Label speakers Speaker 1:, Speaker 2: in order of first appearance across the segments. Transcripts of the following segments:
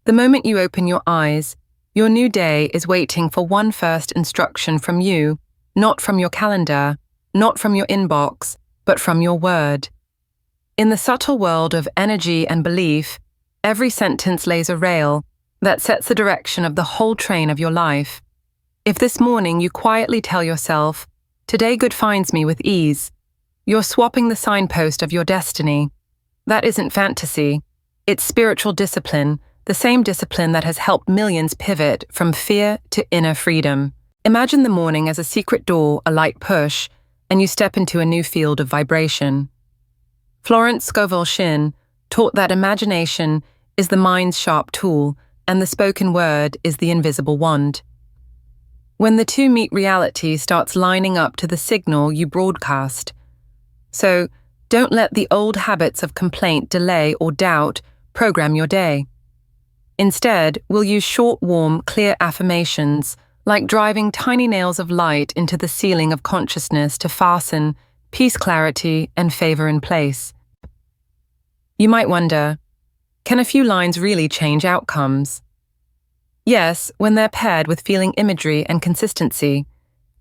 Speaker 1: The moment you open your eyes, your new day is waiting for one first instruction from you, not from your calendar, not from your inbox, but from your word. In the subtle world of energy and belief, every sentence lays a rail that sets the direction of the whole train of your life. If this morning you quietly tell yourself, "Today good finds me with ease," you're swapping the signpost of your destiny. That isn't fantasy. It's spiritual discipline, the same discipline that has helped millions pivot from fear to inner freedom. Imagine the morning as a secret door, a light push, and you step into a new field of vibration. Florence Scovel Shinn taught that imagination is the mind's sharp tool and the spoken word is the invisible wand. When the two meet, reality starts lining up to the signal you broadcast. So, don't let the old habits of complaint, delay, or doubt program your day. Instead, we'll use short, warm, clear affirmations, like driving tiny nails of light into the ceiling of consciousness to fasten peace, clarity, and favor in place. You might wonder, can a few lines really change outcomes? Yes, when they're paired with feeling imagery and consistency.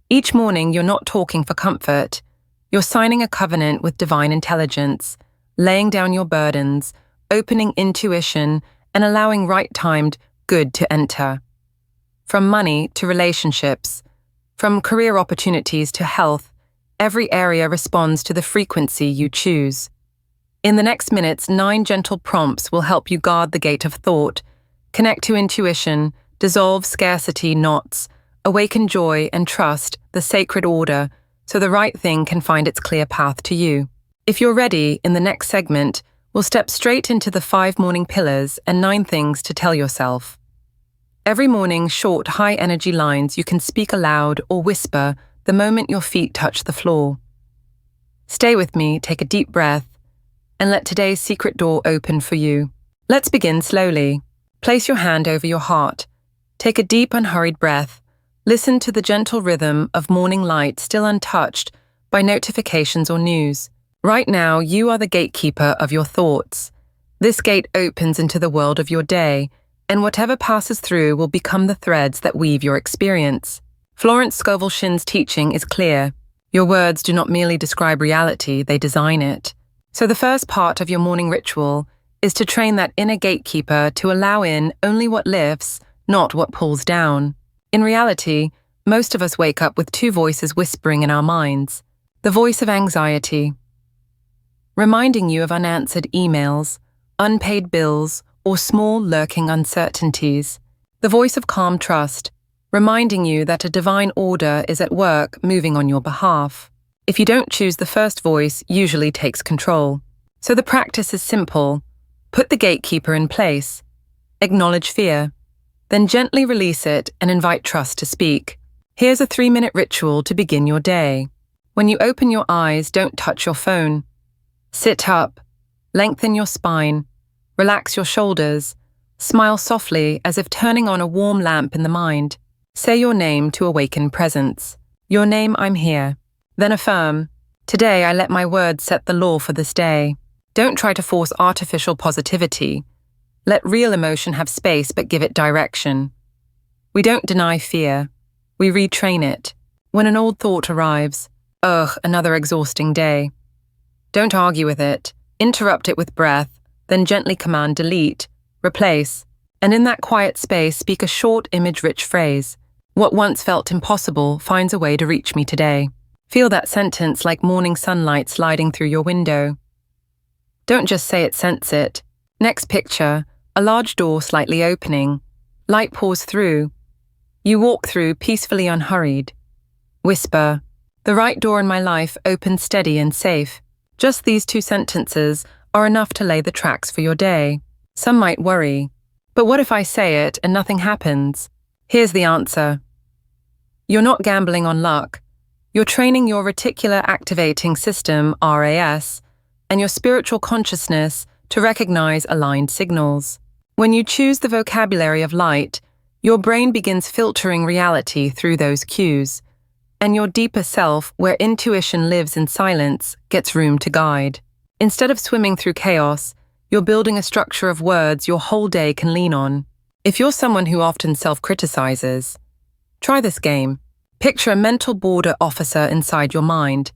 Speaker 1: Each morning, you're not talking for comfort. You're signing a covenant with divine intelligence, laying down your burdens, opening intuition, and allowing right-timed good to enter. From money to relationships, from career opportunities to health, every area responds to the frequency you choose. In the next minutes, 9 gentle prompts will help you guard the gate of thought, connect to intuition, dissolve scarcity knots, awaken joy and trust the sacred order so the right thing can find its clear path to you. If you're ready, in the next segment, we'll step straight into the 5 morning pillars and 9 things to tell yourself. Every morning, short, high-energy lines you can speak aloud or whisper the moment your feet touch the floor. Stay with me, take a deep breath, and let today's secret door open for you. Let's begin slowly. Place your hand over your heart. Take a deep, unhurried breath. Listen to the gentle rhythm of morning light still untouched by notifications or news. Right now, you are the gatekeeper of your thoughts. This gate opens into the world of your day, and whatever passes through will become the threads that weave your experience. Florence Scovel Shinn's teaching is clear. Your words do not merely describe reality, they design it. So the first part of your morning ritual is to train that inner gatekeeper to allow in only what lifts, not what pulls down. In reality, most of us wake up with 2 voices whispering in our minds. The voice of anxiety, reminding you of unanswered emails, unpaid bills, or small lurking uncertainties. The voice of calm trust, reminding you that a divine order is at work moving on your behalf. If you don't choose, the first voice usually takes control. So the practice is simple. Put the gatekeeper in place. Acknowledge fear. Then gently release it and invite trust to speak. Here's a 3-minute ritual to begin your day. When you open your eyes, don't touch your phone. Sit up. Lengthen your spine. Relax your shoulders. Smile softly as if turning on a warm lamp in the mind. Say your name to awaken presence. Your name, I'm here. Then affirm, today I let my words set the law for this day. Don't try to force artificial positivity. Let real emotion have space but give it direction. We don't deny fear. We retrain it. When an old thought arrives, ugh, another exhausting day. Don't argue with it. Interrupt it with breath, then gently command delete, replace, and in that quiet space speak a short image-rich phrase. What once felt impossible finds a way to reach me today. Feel that sentence like morning sunlight sliding through your window. Don't just say it, sense it. Next picture, a large door slightly opening. Light pours through. You walk through peacefully unhurried. Whisper, the right door in my life opens steady and safe. Just these 2 sentences are enough to lay the tracks for your day. Some might worry, but what if I say it and nothing happens? Here's the answer. You're not gambling on luck. You're training your reticular activating system, RAS, and your spiritual consciousness to recognize aligned signals. When you choose the vocabulary of light, your brain begins filtering reality through those cues, and your deeper self, where intuition lives in silence, gets room to guide. Instead of swimming through chaos, you're building a structure of words your whole day can lean on. If you're someone who often self-criticizes, try this game. Picture a mental border officer inside your mind.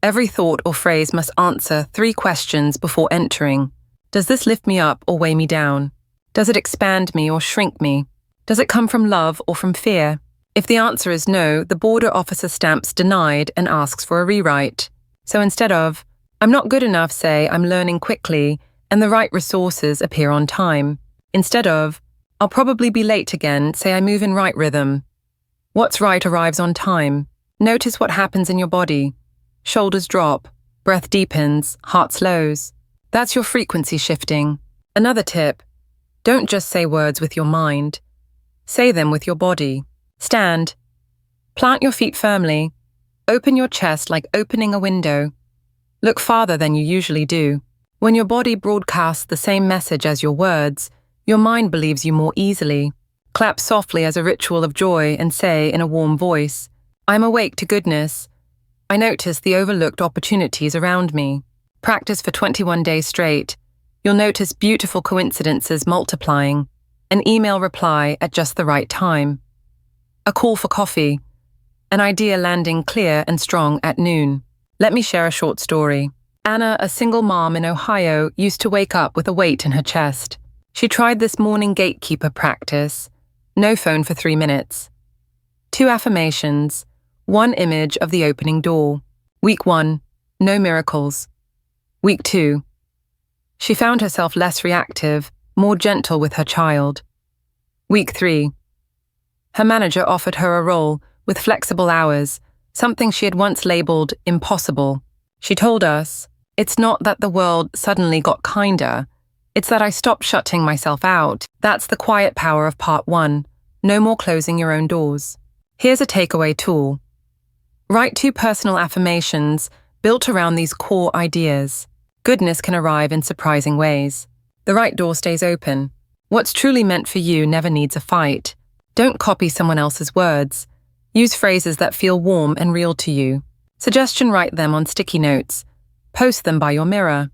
Speaker 1: Every thought or phrase must answer 3 questions before entering. Does this lift me up or weigh me down? Does it expand me or shrink me? Does it come from love or from fear? If the answer is no, the border officer stamps denied and asks for a rewrite. So instead of, I'm not good enough, say, I'm learning quickly and the right resources appear on time. Instead of, I'll probably be late again, say, I move in right rhythm. What's right arrives on time. Notice what happens in your body. Shoulders drop, breath deepens, heart slows. That's your frequency shifting. Another tip, don't just say words with your mind. Say them with your body. Stand. Plant your feet firmly. Open your chest like opening a window. Look farther than you usually do. When your body broadcasts the same message as your words, your mind believes you more easily. Clap softly as a ritual of joy and say in a warm voice, I'm awake to goodness. I notice the overlooked opportunities around me. Practice for 21 days straight. You'll notice beautiful coincidences multiplying. An email reply at just the right time. A call for coffee. An idea landing clear and strong at noon. Let me share a short story. Anna, a single mom in Ohio, used to wake up with a weight in her chest. She tried this morning gatekeeper practice. No phone for 3 minutes. 2 affirmations. 1 image of the opening door. Week 1, no miracles. Week 2, she found herself less reactive, more gentle with her child. Week 3, her manager offered her a role with flexible hours, something she had once labeled impossible. She told us, it's not that the world suddenly got kinder, it's that I stopped shutting myself out. That's the quiet power of part 1. No more closing your own doors. Here's a takeaway tool. Write 2 personal affirmations built around these core ideas. Goodness can arrive in surprising ways. The right door stays open. What's truly meant for you never needs a fight. Don't copy someone else's words. Use phrases that feel warm and real to you. Suggestion: write them on sticky notes. Post them by your mirror.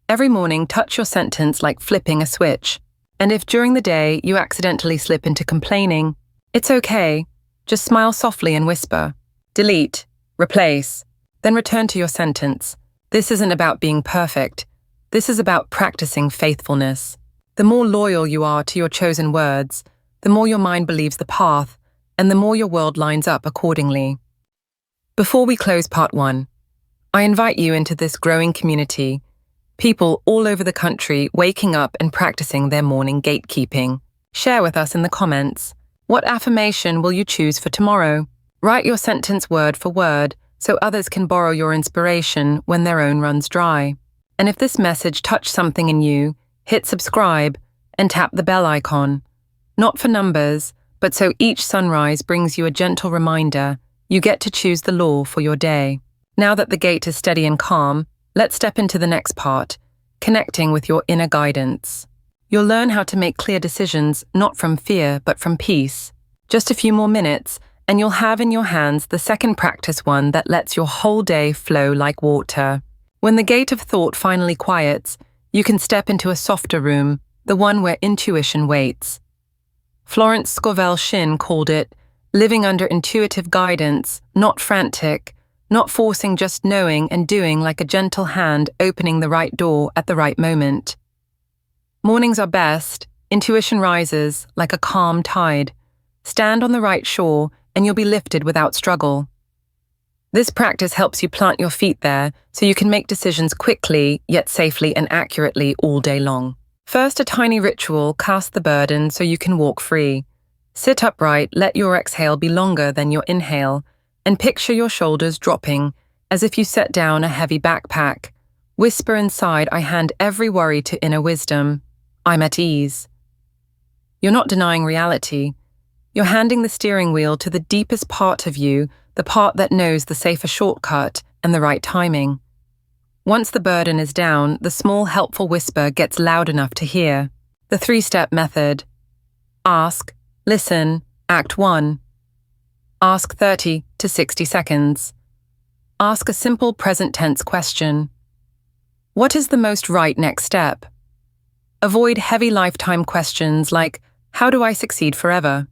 Speaker 1: Every morning, touch your sentence like flipping a switch. And if during the day you accidentally slip into complaining, it's okay. Just smile softly and whisper. Delete, replace, then return to your sentence. This isn't about being perfect. This is about practicing faithfulness. The more loyal you are to your chosen words, the more your mind believes the path, and the more your world lines up accordingly. Before we close part 1, I invite you into this growing community, people all over the country waking up and practicing their morning gatekeeping. Share with us in the comments. What affirmation will you choose for tomorrow? Write your sentence word for word so others can borrow your inspiration when their own runs dry. And if this message touched something in you, hit subscribe and tap the bell icon. Not for numbers, but so each sunrise brings you a gentle reminder you get to choose the law for your day. Now that the gate is steady and calm, let's step into the next part, connecting with your inner guidance. You'll learn how to make clear decisions not from fear but from peace. Just a few more minutes, and you'll have in your hands the second practice one that lets your whole day flow like water. When the gate of thought finally quiets, you can step into a softer room, the one where intuition waits. Florence Scovel Shinn called it living under intuitive guidance, not frantic, not forcing, just knowing and doing like a gentle hand opening the right door at the right moment. Mornings are best, intuition rises like a calm tide. Stand on the right shore and you'll be lifted without struggle. This practice helps you plant your feet there so you can make decisions quickly, yet safely and accurately all day long. First, a tiny ritual: cast the burden so you can walk free. Sit upright, let your exhale be longer than your inhale, and picture your shoulders dropping as if you set down a heavy backpack. Whisper inside, I hand every worry to inner wisdom. I'm at ease. You're not denying reality. You're handing the steering wheel to the deepest part of you, the part that knows the safer shortcut and the right timing. Once the burden is down, the small helpful whisper gets loud enough to hear. The 3-step method. Ask, listen, act 1. Ask 30 to 60 seconds. Ask a simple present tense question. What is the most right next step? Avoid heavy lifetime questions like, How do I succeed forever?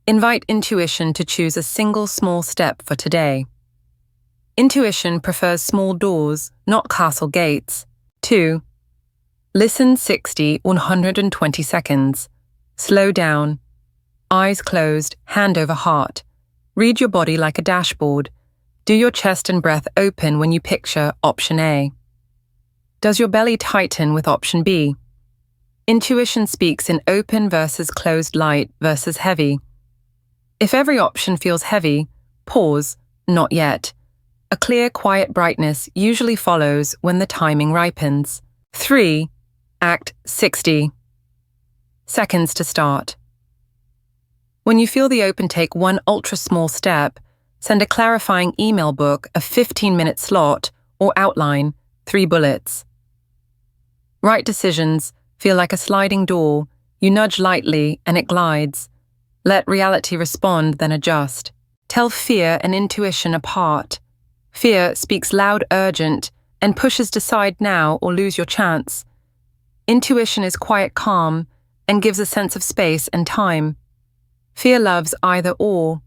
Speaker 1: Invite intuition to choose a single small step for today. Intuition prefers small doors, not castle gates. 2. Listen 60-120 seconds. Slow down. Eyes closed, hand over heart. Read your body like a dashboard. Do your chest and breath open when you picture option A? Does your belly tighten with option B? Intuition speaks in open versus closed, light versus heavy. If every option feels heavy, pause, not yet. A clear, quiet brightness usually follows when the timing ripens. 3. Act 60 seconds to start. When you feel the open, take one ultra-small step. Send a clarifying email, book a 15-minute slot, or outline 3 bullets. Right decisions feel like a sliding door. You nudge lightly and it glides. Let reality respond, then adjust. Tell fear and intuition apart. Fear speaks loud, urgent, and pushes decide now or lose your chance. Intuition is quiet, calm, and gives a sense of space and time. Fear loves either or.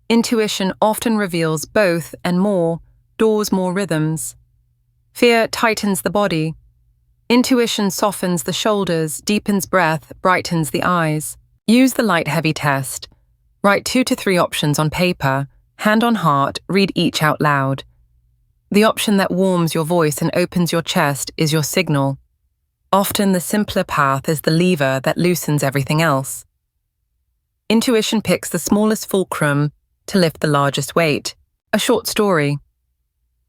Speaker 1: Intuition often reveals both and more, doors more rhythms. Fear tightens the body. Intuition softens the shoulders, deepens breath, brightens the eyes. Use the light-heavy test. Write 2 to 3 options on paper, hand on heart, read each out loud. The option that warms your voice and opens your chest is your signal. Often the simpler path is the lever that loosens everything else. Intuition picks the smallest fulcrum to lift the largest weight. A short story.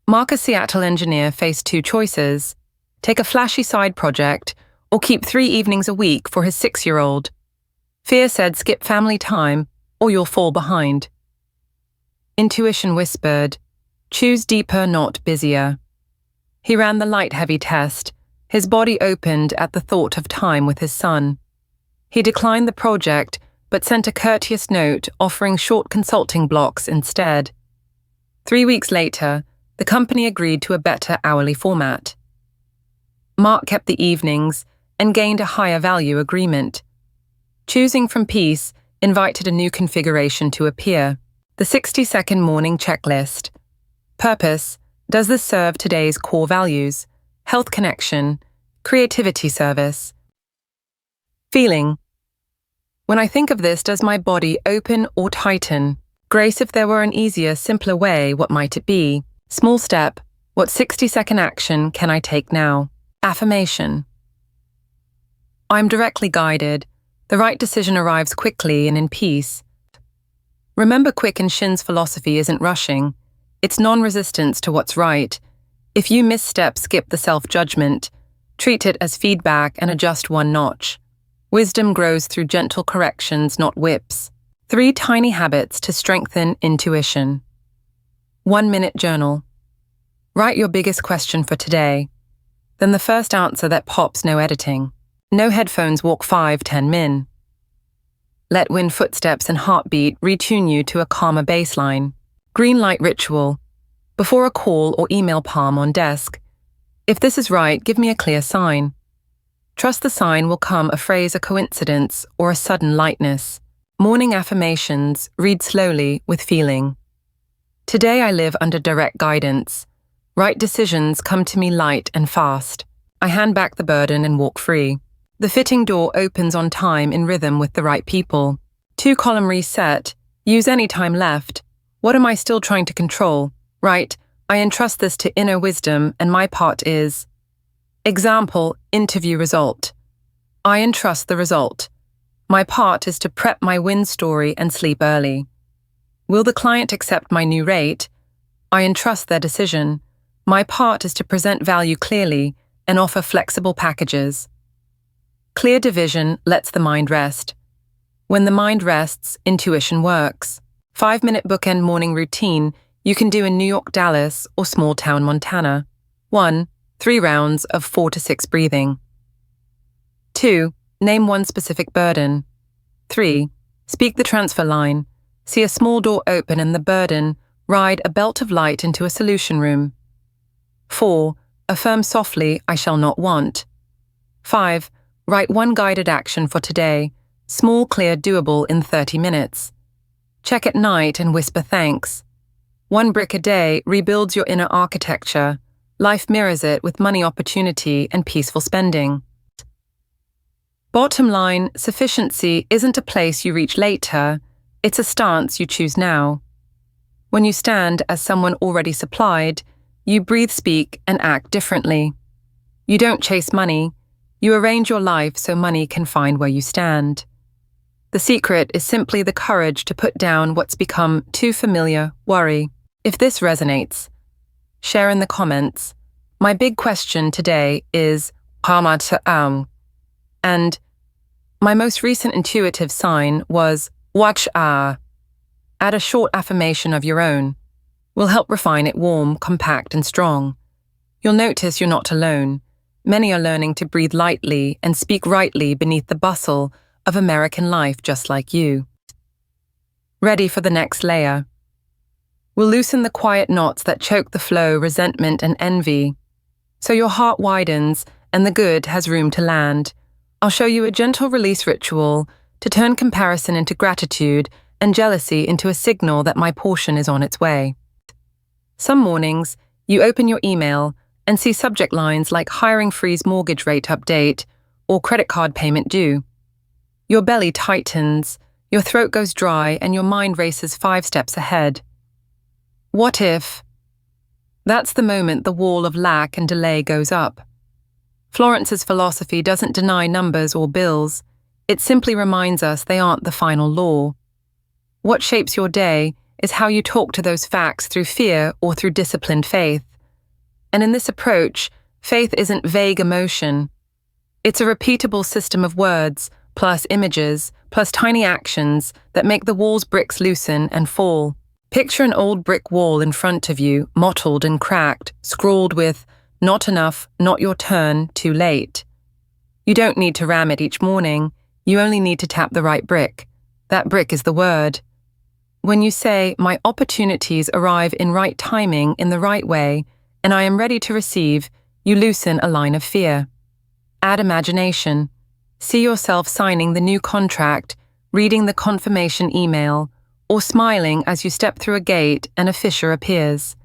Speaker 1: Mark, a Seattle engineer, faced 2 choices: take a flashy side project or keep 3 evenings a week for his 6-year-old. Fear said skip family time or you'll fall behind. Intuition whispered, choose deeper, not busier. He ran the light-heavy test. His body opened at the thought of time with his son. He declined the project, but sent a courteous note offering short consulting blocks instead. 3 weeks later, the company agreed to a better hourly format. Mark kept the evenings and gained a higher value agreement. Choosing from peace invited a new configuration to appear. The 60-second morning checklist. Purpose: does this serve today's core values? Health connection, creativity service. Feeling: when I think of this, does my body open or tighten? Grace: if there were an easier, simpler way, what might it be? Small step: what 60-second action can I take now? Affirmation: I'm directly guided. The right decision arrives quickly and in peace. Remember, Quick and Shinn's philosophy isn't rushing. It's non-resistance to what's right. If you misstep, skip the self-judgment. Treat it as feedback and adjust one notch. Wisdom grows through gentle corrections, not whips. 3 tiny habits to strengthen intuition. 1-minute journal. Write your biggest question for today. Then the first answer that pops, no editing. No headphones, walk 5-10 min. Let wind, footsteps, and heartbeat retune you to a calmer baseline. Green light ritual. Before a call or email, palm on desk. If this is right, give me a clear sign. Trust the sign will come, a phrase, a coincidence, or a sudden lightness. Morning affirmations, read slowly with feeling. Today I live under direct guidance. Right decisions come to me light and fast. I hand back the burden and walk free. The fitting door opens on time, in rhythm with the right people. 2-column reset. Use any time left. What am I still trying to control? Right, I entrust this to inner wisdom, and my part is. Example, interview result. I entrust the result. My part is to prep my win story and sleep early. Will the client accept my new rate? I entrust their decision. My part is to present value clearly and offer flexible packages. Clear division lets the mind rest. When the mind rests, intuition works. 5-minute bookend morning routine you can do in New York, Dallas, or small town Montana. 1. 3 rounds of 4 to 6 breathing. 2. Name one specific burden. 3. Speak the transfer line. See a small door open and the burden, ride a belt of light into a solution room. 4. Affirm softly, I shall not want. 5. Write one guided action for today. Small, clear, doable in 30 minutes. Check at night and whisper thanks. 1 brick a day rebuilds your inner architecture. Life mirrors it with money opportunity and peaceful spending. Bottom line, sufficiency isn't a place you reach later, it's a stance you choose now. When you stand as someone already supplied, you breathe, speak, and act differently. You don't chase money, you arrange your life so money can find where you stand. The secret is simply the courage to put down what's become too familiar, worry. If this resonates, share in the comments. My big question today is, and my most recent intuitive sign was, watch. Add a short affirmation of your own. We'll help refine it warm, compact, and strong. You'll notice you're not alone. Many are learning to breathe lightly and speak rightly beneath the bustle of American life just like you. Ready for the next layer. We'll loosen the quiet knots that choke the flow, resentment, and envy, so your heart widens and the good has room to land. I'll show you a gentle release ritual to turn comparison into gratitude and jealousy into a signal that my portion is on its way. Some mornings, you open your email and see subject lines like hiring freeze, mortgage rate update, or credit card payment due. Your belly tightens, your throat goes dry, and your mind races 5 steps ahead. What if? That's the moment the wall of lack and delay goes up. Florence's philosophy doesn't deny numbers or bills, it simply reminds us they aren't the final law. What shapes your day is how you talk to those facts through fear or through disciplined faith. And in this approach, faith isn't vague emotion. It's a repeatable system of words, plus images, plus tiny actions that make the wall's bricks loosen and fall. Picture an old brick wall in front of you, mottled and cracked, scrawled with, "Not enough, not your turn, too late." You don't need to ram it each morning, you only need to tap the right brick. That brick is the word. When you say, "My opportunities arrive in right timing, in the right way, and I am ready to receive," you loosen a line of fear. Add imagination. See yourself signing the new contract, reading the confirmation email, or smiling as you step through a gate and a fissure appears.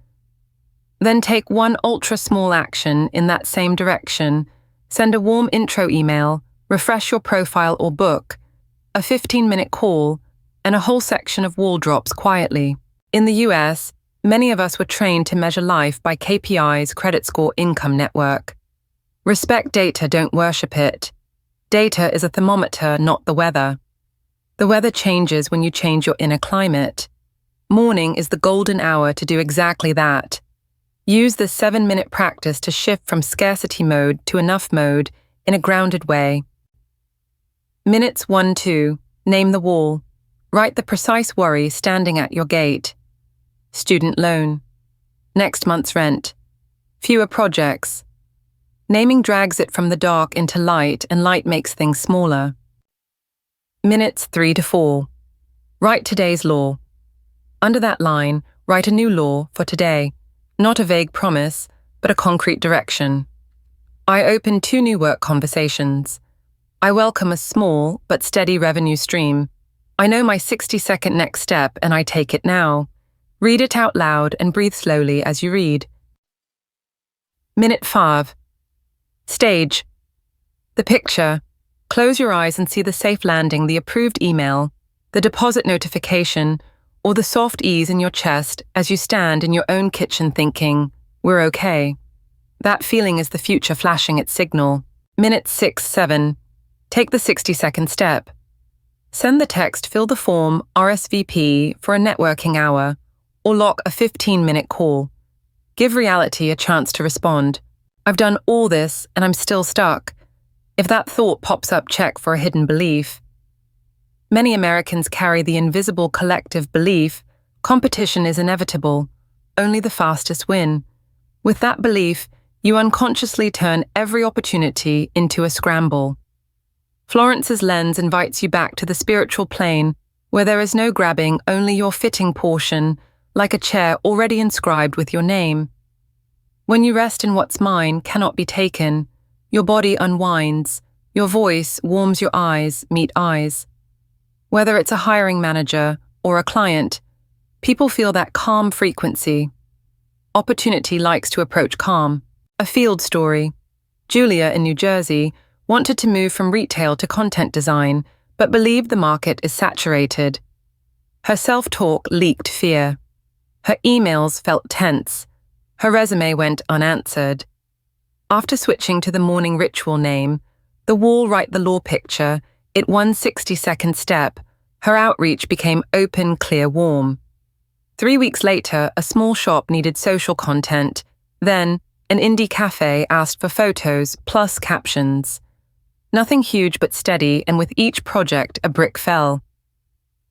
Speaker 1: Then take one ultra-small action in that same direction. Send a warm intro email, refresh your profile or book, a 15-minute call, and a whole section of wall drops quietly. In the US, many of us were trained to measure life by KPIs, credit score, income network. Respect data, don't worship it. Data is a thermometer, not the weather. The weather changes when you change your inner climate. Morning is the golden hour to do exactly that. Use this 7-minute practice to shift from scarcity mode to enough mode in a grounded way. Minutes 1-2. Name the wall. Write the precise worry standing at your gate. Student loan. Next month's rent. Fewer projects. Naming drags it from the dark into light, and light makes things smaller. Minutes 3-4. Write today's law. Under that line, write a new law for today. Not a vague promise, but a concrete direction. I open 2 new work conversations. I welcome a small but steady revenue stream. I know my 60-second next step and I take it now. Read it out loud and breathe slowly as you read. Minute 5. Stage. The picture. Close your eyes and see the safe landing, the approved email, the deposit notification, or the soft ease in your chest as you stand in your own kitchen thinking, "We're okay." That feeling is the future flashing its signal. Minute 6-7. Take the 60-second step. Send the text, fill the form, RSVP for a networking hour, or lock a 15-minute call. Give reality a chance to respond. I've done all this and I'm still stuck. If that thought pops up, check for a hidden belief. Many Americans carry the invisible collective belief, competition is inevitable, only the fastest win. With that belief, you unconsciously turn every opportunity into a scramble. Florence's lens invites you back to the spiritual plane, where there is no grabbing, only your fitting portion, like a chair already inscribed with your name. When you rest in what's mine cannot be taken, your body unwinds, your voice warms your eyes, meet eyes. Whether it's a hiring manager or a client, people feel that calm frequency. Opportunity likes to approach calm. A field story. Julia in New Jersey wanted to move from retail to content design, but believed the market is saturated. Her self-talk leaked fear. Her emails felt tense. Her resume went unanswered. After switching to the morning ritual name, the wall write the law picture, it one 60-second step, her outreach became open, clear, warm. 3 weeks later, a small shop needed social content. Then, an indie cafe asked for photos plus captions. Nothing huge but steady, and with each project, a brick fell.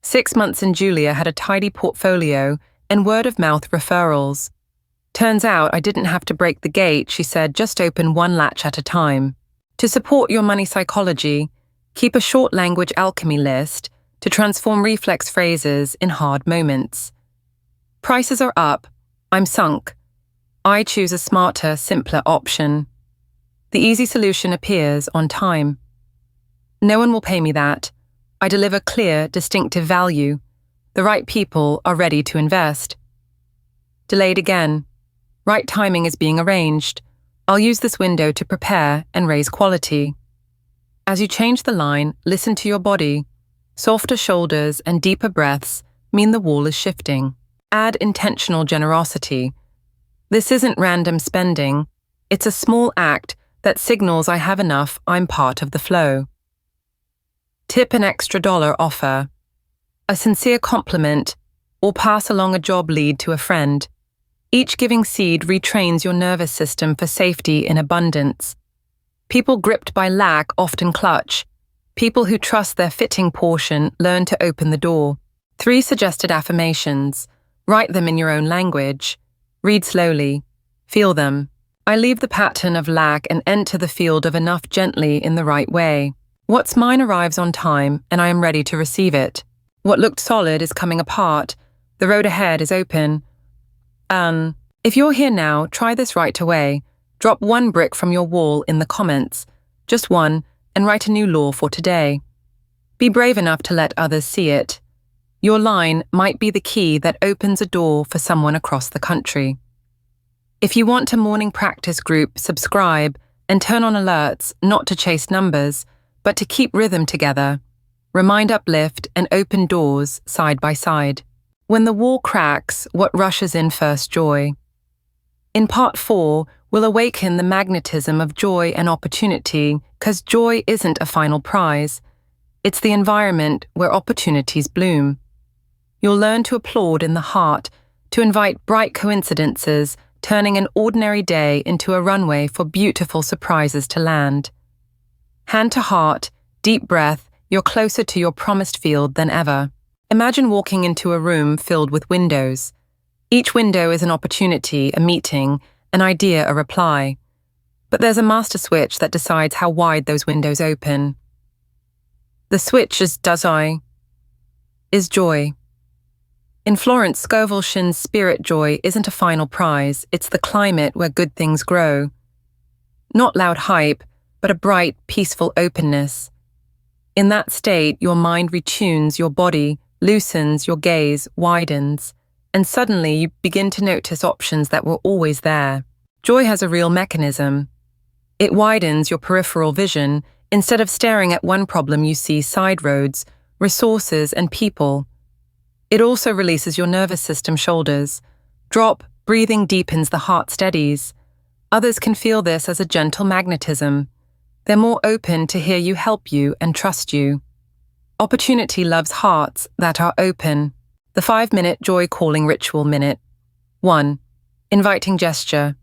Speaker 1: 6 months and Julia had a tidy portfolio and word-of-mouth referrals. Turns out I didn't have to break the gate, she said, just open one latch at a time. To support your money psychology, keep a short language alchemy list to transform reflex phrases in hard moments. Prices are up. I'm sunk. I choose a smarter, simpler option. The easy solution appears on time. No one will pay me that. I deliver clear, distinctive value. The right people are ready to invest. Delayed again. Right timing is being arranged. I'll use this window to prepare and raise quality. As you change the line, listen to your body. Softer shoulders and deeper breaths mean the wall is shifting. Add intentional generosity. This isn't random spending. It's a small act that signals I have enough, I'm part of the flow. Tip an extra $1 offer. A sincere compliment, or pass along a job lead to a friend. Each giving seed retrains your nervous system for safety in abundance. People gripped by lack often clutch. People who trust their fitting portion learn to open the door. 3 suggested affirmations. Write them in your own language. Read slowly. Feel them. I leave the pattern of lack and enter the field of enough gently in the right way. What's mine arrives on time, and I am ready to receive it. What looked solid is coming apart. The road ahead is open. If you're here now, try this right away. Drop 1 brick from your wall in the comments. Just 1, and write a new law for today. Be brave enough to let others see it. Your line might be the key that opens a door for someone across the country. If you want a morning practice group, subscribe and turn on alerts, not to chase numbers, but to keep rhythm together. Remind uplift and open doors side by side. When the wall cracks, what rushes in first? Joy. In part 4, we'll awaken the magnetism of joy and opportunity, because joy isn't a final prize. It's the environment where opportunities bloom. You'll learn to applaud in the heart, to invite bright coincidences, turning an ordinary day into a runway for beautiful surprises to land. Hand to heart, deep breath, you're closer to your promised field than ever. Imagine walking into a room filled with windows. Each window is an opportunity, a meeting, an idea, a reply. But there's a master switch that decides how wide those windows open. The switch is joy. In Florence Scovel Shinn's spirit, joy isn't a final prize, it's the climate where good things grow. Not loud hype, but a bright, peaceful openness. In that state, your mind retunes your body, loosens, your gaze widens, and suddenly you begin to notice options that were always there. Joy has a real mechanism. It widens your peripheral vision. Instead of staring at one problem, you see side roads, resources, and people. It also releases your nervous system shoulders. Drop, breathing deepens, the heart steadies. Others can feel this as a gentle magnetism. They're more open to hear you, help you, and trust you. Opportunity loves hearts that are open. The 5-minute joy calling ritual minute. 1. Inviting gesture.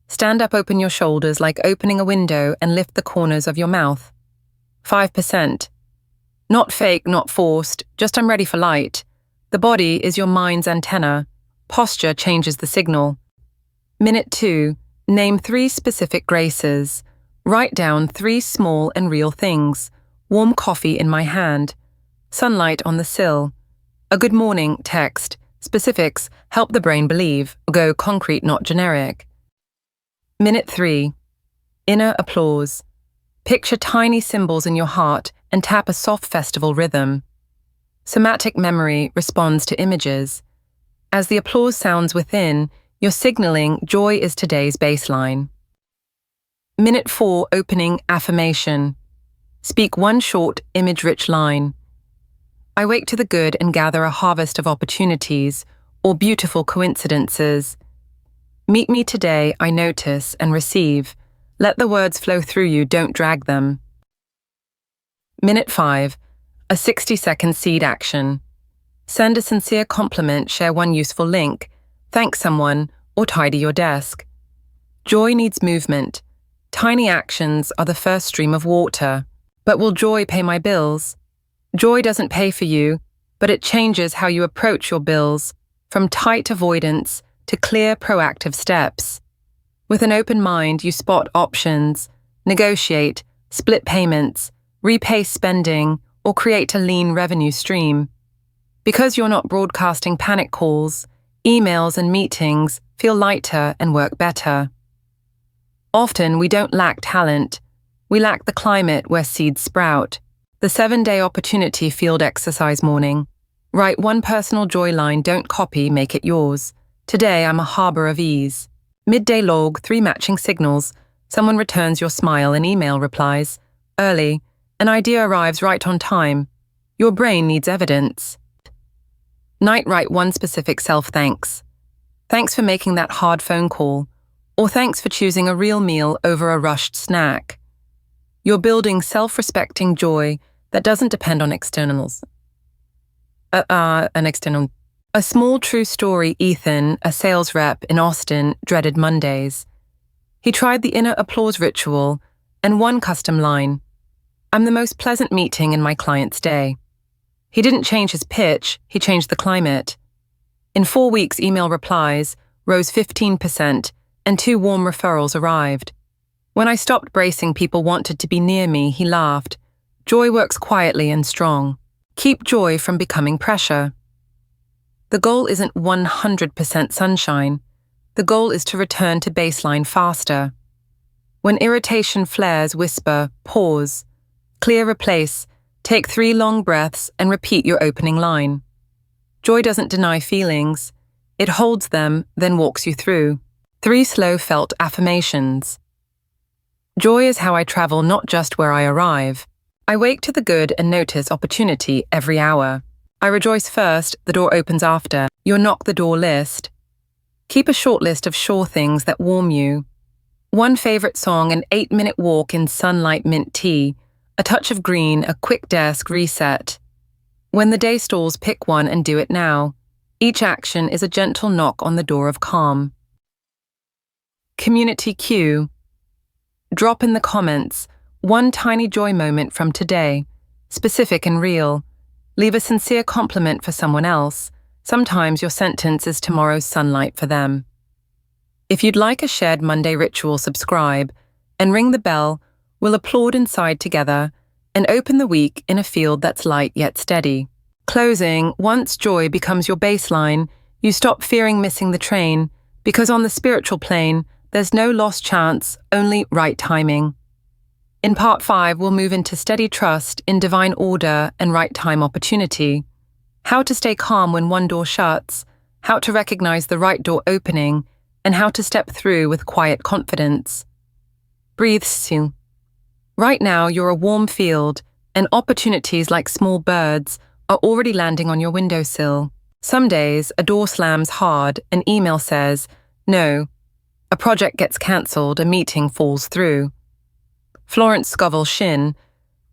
Speaker 1: Stand up, open your shoulders like opening a window and lift the corners of your mouth. 5%. Not fake, not forced, just I'm ready for light. The body is your mind's antenna. Posture changes the signal. Minute 2. Name 3 specific graces. Write down 3 small and real things. Warm coffee in my hand. Sunlight on the sill. A good morning text. Specifics help the brain believe. Go concrete, not generic. Minute 3. Inner applause. Picture tiny symbols in your heart and tap a soft festival rhythm. Somatic memory responds to images. As the applause sounds within, you're signaling joy is today's baseline. Minute 4 opening affirmation. Speak one short, image-rich line. I wake to the good and gather a harvest of opportunities or beautiful coincidences. Meet me today, I notice and receive. Let the words flow through you, don't drag them. Minute 5. A 60-second seed action. Send a sincere compliment, share one useful link, thank someone, or tidy your desk. Joy needs movement. Tiny actions are the first stream of water. But will joy pay my bills? Joy doesn't pay for you, but it changes how you approach your bills, from tight avoidance to clear, proactive steps. With an open mind, you spot options, negotiate, split payments, repay spending, or create a lean revenue stream. Because you're not broadcasting panic calls, emails and meetings feel lighter and work better. Often we don't lack talent. We lack the climate where seeds sprout. The 7-day opportunity field exercise morning. Write one personal joy line, don't copy, make it yours. Today I'm a harbor of ease. Midday log, 3 matching signals. Someone returns your smile, an email replies. Early, an idea arrives right on time. Your brain needs evidence. Night, write one specific self-thanks. Thanks for making that hard phone call. Or thanks for choosing a real meal over a rushed snack. You're building self-respecting joy that doesn't depend on externals. A small true story. Ethan, a sales rep in Austin, dreaded Mondays. He tried the inner applause ritual and one custom line. I'm the most pleasant meeting in my client's day. He didn't change his pitch, he changed the climate. In 4 weeks, email replies rose 15% and 2 warm referrals arrived. When I stopped bracing, people wanted to be near me, he laughed. Joy works quietly and strong. Keep joy from becoming pressure. The goal isn't 100% sunshine. The goal is to return to baseline faster. When irritation flares, whisper, pause. Clear, replace. Take 3 long breaths and repeat your opening line. Joy doesn't deny feelings. It holds them, then walks you through. 3 slow felt affirmations. Joy is how I travel, not just where I arrive. I wake to the good and notice opportunity every hour. I rejoice first, the door opens after. Your knock the door list. Keep a short list of sure things that warm you. One favorite song, an 8-minute walk in sunlight mint tea, a touch of green, a quick desk reset. When the day stalls, pick one and do it now. Each action is a gentle knock on the door of calm. Community cue. Drop in the comments one tiny joy moment from today, specific and real. Leave a sincere compliment for someone else. Sometimes your sentence is tomorrow's sunlight for them. If you'd like a shared Monday ritual, subscribe and ring the bell. We'll applaud inside together and open the week in a field that's light yet steady. Closing, once joy becomes your baseline, you stop fearing missing the train, because on the spiritual plane, there's no lost chance, only right timing. In part 5, we'll move into steady trust in divine order and right time opportunity. How to stay calm when one door shuts, how to recognize the right door opening, and how to step through with quiet confidence. Breathe still. Right now, you're a warm field, and opportunities like small birds are already landing on your windowsill. Some days, a door slams hard, an email says, no. A project gets cancelled, a meeting falls through. Florence Scovel Shinn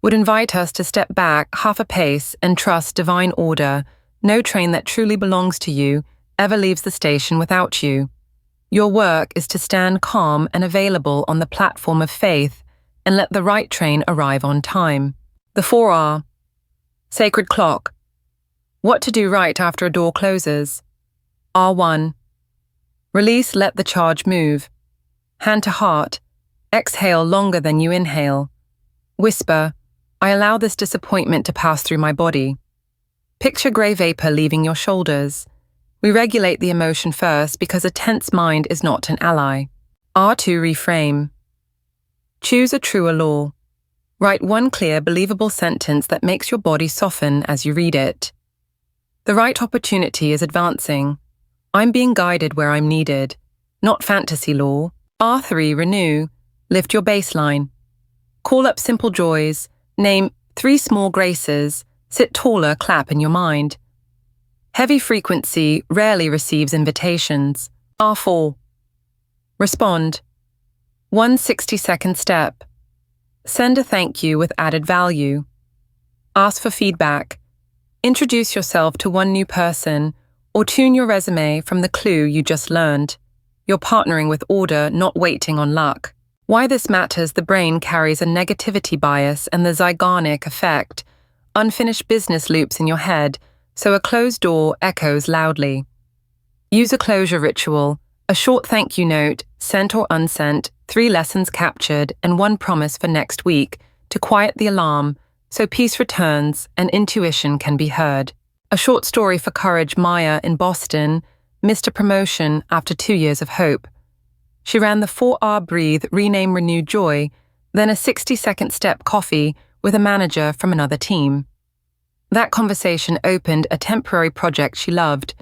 Speaker 1: would invite us to step back half a pace and trust divine order. No train that truly belongs to you ever leaves the station without you. Your work is to stand calm and available on the platform of faith and let the right train arrive on time. The 4R. Sacred clock. What to do right after a door closes. R1. Release, let the charge move. Hand to heart. Exhale longer than you inhale. Whisper, I allow this disappointment to pass through my body. Picture grey vapor leaving your shoulders. We regulate the emotion first because a tense mind is not an ally. R2. Reframe. Choose a truer law. Write one clear, believable sentence that makes your body soften as you read it. The right opportunity is advancing. I'm being guided where I'm needed, not fantasy lore. R3, renew. Lift your baseline. Call up simple joys. Name 3 small graces. Sit taller, clap in your mind. Heavy frequency rarely receives invitations. R4. Respond. 1 60-second step. Send a thank you with added value. Ask for feedback. Introduce yourself to 1 new person or tune your resume from the clue you just learned. You're partnering with order, not waiting on luck. Why this matters: the brain carries a negativity bias and the Zeigarnik effect, unfinished business loops in your head, so a closed door echoes loudly. Use a closure ritual, a short thank you note, sent or unsent, 3 lessons captured, and 1 promise for next week to quiet the alarm so peace returns and intuition can be heard. A short story for courage: Maya in Boston missed a promotion after 2 years of hope. She ran the 4R breathe, rename, renew joy, then a 60-second step coffee with a manager from another team. That conversation opened a temporary project she loved.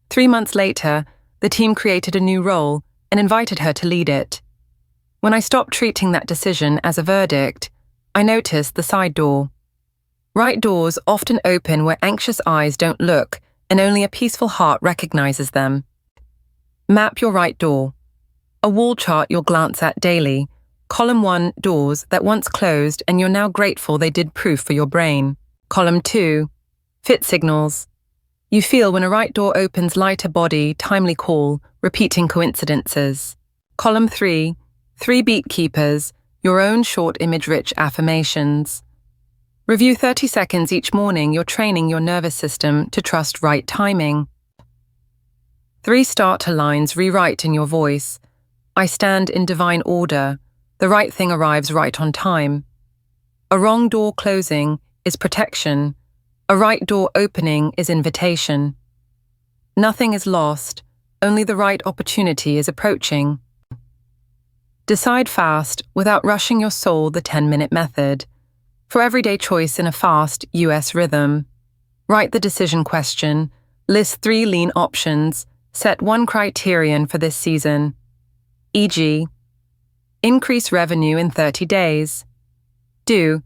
Speaker 1: 3 months later, the team created a new role and invited her to lead it. When I stopped treating that decision as a verdict, I noticed the side door. Right doors often open where anxious eyes don't look and only a peaceful heart recognizes them. Map your right door. A wall chart you'll glance at daily. Column 1, doors that once closed and you're now grateful they did proof for your brain. Column 2, fit signals. You feel when a right door opens: lighter body, timely call, repeating coincidences. Column 3, 3 beat keepers, your own short image-rich affirmations. Review 30 seconds each morning. You're training your nervous system to trust right timing. 3 starter lines rewrite in your voice. I stand in divine order. The right thing arrives right on time. A wrong door closing is protection. A right door opening is invitation. Nothing is lost. Only the right opportunity is approaching. Decide fast without rushing your soul. The 10-minute method. For everyday choice in a fast US rhythm. Write the decision question. List 3 lean options. Set 1 criterion for this season. E.g., increase revenue in 30 days. Do.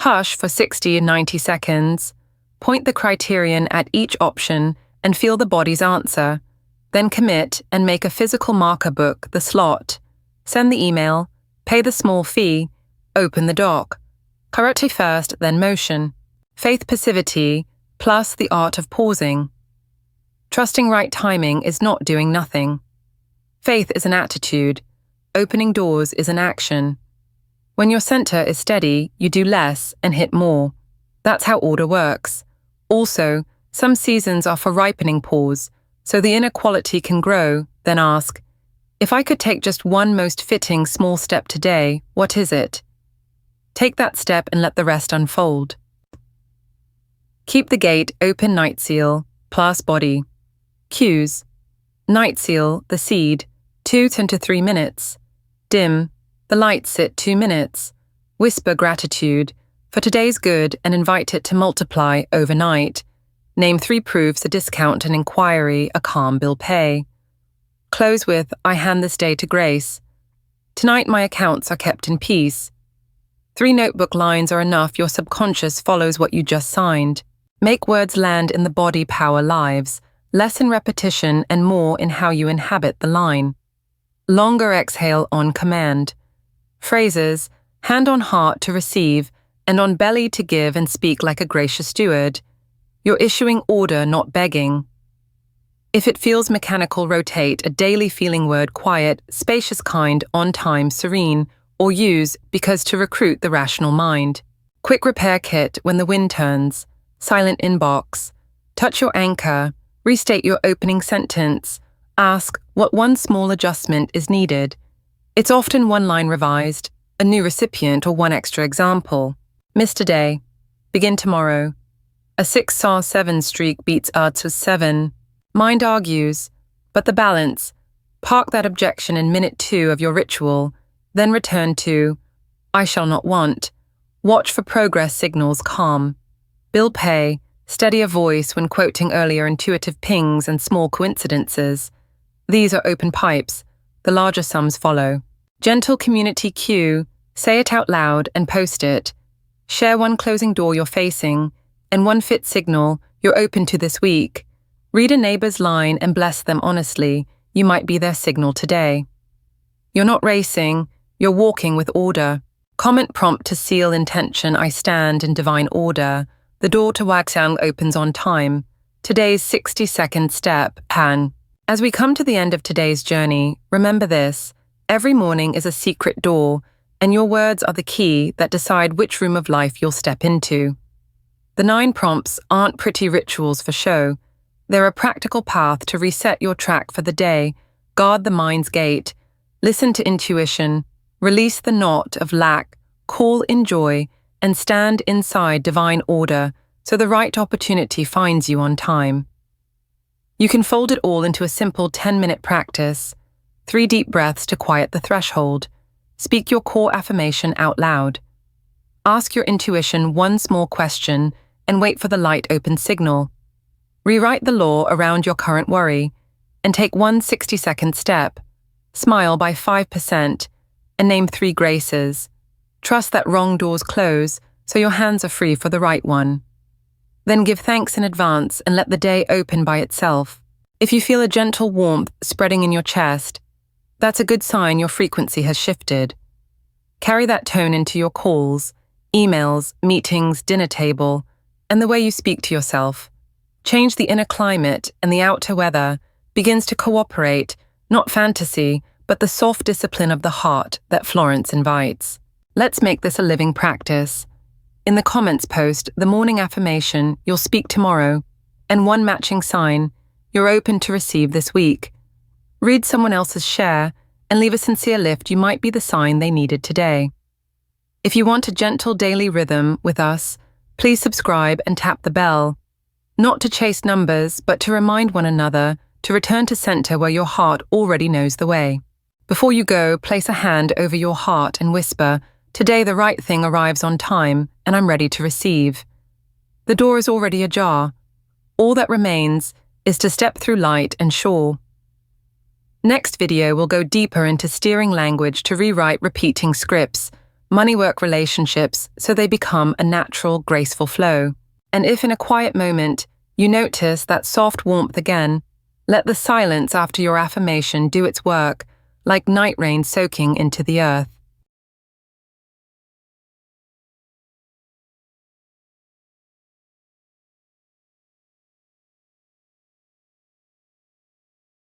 Speaker 1: Hush for 60 and 90 seconds. Point the criterion at each option and feel the body's answer. Then commit and make a physical marker book the slot. Send the email, pay the small fee, open the doc. Karate first, then motion. Faith passivity, plus the art of pausing. Trusting right timing is not doing nothing. Faith is an attitude. Opening doors is an action. When your center is steady, you do less and hit more. That's how order works. Also, some seasons are for ripening pause, so the inner quality can grow. Then ask, if I could take just 1 most fitting small step today, what is it? Take that step and let the rest unfold. Keep the gate open. Night seal, plus body. Cues. Night seal, the seed, 2 to 3 minutes. Dim, the light sit 2 minutes. Whisper gratitude for today's good and invite it to multiply overnight. Name 3 proofs: a discount, an inquiry, a calm bill pay. Close with, I hand this day to grace. Tonight my accounts are kept in peace. 3 notebook lines are enough. Your subconscious follows what you just signed. Make words land in the body, power lives. Less in repetition and more in how you inhabit the line. Longer exhale on command. Phrases: hand on heart to receive and on belly to give, and speak like a gracious steward. You're issuing order, not begging. If it feels mechanical, rotate a daily feeling word: quiet, spacious, kind, on time, serene, or use because to recruit the rational mind. Quick repair kit when the wind turns. Silent inbox. Touch your anchor. Restate your opening sentence. Ask what 1 small adjustment is needed. It's often 1 line revised, a new recipient, or 1 extra example. Miss today. Begin tomorrow. A 6 saw 7 streak beats odds with 7. Mind argues, but the balance. Park that objection in minute 2 of your ritual. Then return to, I shall not want. Watch for progress signals. Calm. Bill pay. Steadier voice when quoting earlier intuitive pings and small coincidences. These are open pipes. The larger sums follow. Gentle community cue. Say it out loud and post it. Share one closing door you're facing and one fit signal you're open to this week. Read a neighbor's line and bless them honestly. You might be their signal today. You're not racing, you're walking with order. Comment prompt to seal intention. I stand in divine order. The door to Wagsang opens on time. Today's 60-second step, Han. As we come to the end of today's journey, remember this. Every morning is a secret door, and your words are the key that decide which room of life you'll step into. The 9 prompts aren't pretty rituals for show. They're a practical path to reset your track for the day, guard the mind's gate, listen to intuition, release the knot of lack, call in joy, and stand inside divine order so the right opportunity finds you on time. You can fold it all into a simple 10-minute practice. 3 deep breaths to quiet the threshold. Speak your core affirmation out loud. Ask your intuition one small question and wait for the light open signal. Rewrite the law around your current worry and take one 60-second step. Smile by 5% and name 3 graces. Trust that wrong doors close so your hands are free for the right one. Then give thanks in advance and let the day open by itself. If you feel a gentle warmth spreading in your chest, that's a good sign your frequency has shifted. Carry that tone into your calls, emails, meetings, dinner table, and the way you speak to yourself. Change the inner climate and the outer weather begins to cooperate, not fantasy, but the soft discipline of the heart that Florence invites. Let's make this a living practice. In the comments post the morning affirmation you'll speak tomorrow and one matching sign you're open to receive this week. Read someone else's share and leave a sincere lift. You might be the sign they needed today. If you want a gentle daily rhythm with us, please subscribe and tap the bell. Not to chase numbers, but to remind one another to return to center where your heart already knows the way. Before you go, place a hand over your heart and whisper, "Today the right thing arrives on time, and I'm ready to receive." The door is already ajar. All that remains is to step through light and shore. Next video will go deeper into steering language to rewrite repeating scripts, money-work relationships, so they become a natural, graceful flow. And if in a quiet moment you notice that soft warmth again, let the silence after your affirmation do its work, like night rain soaking into the earth.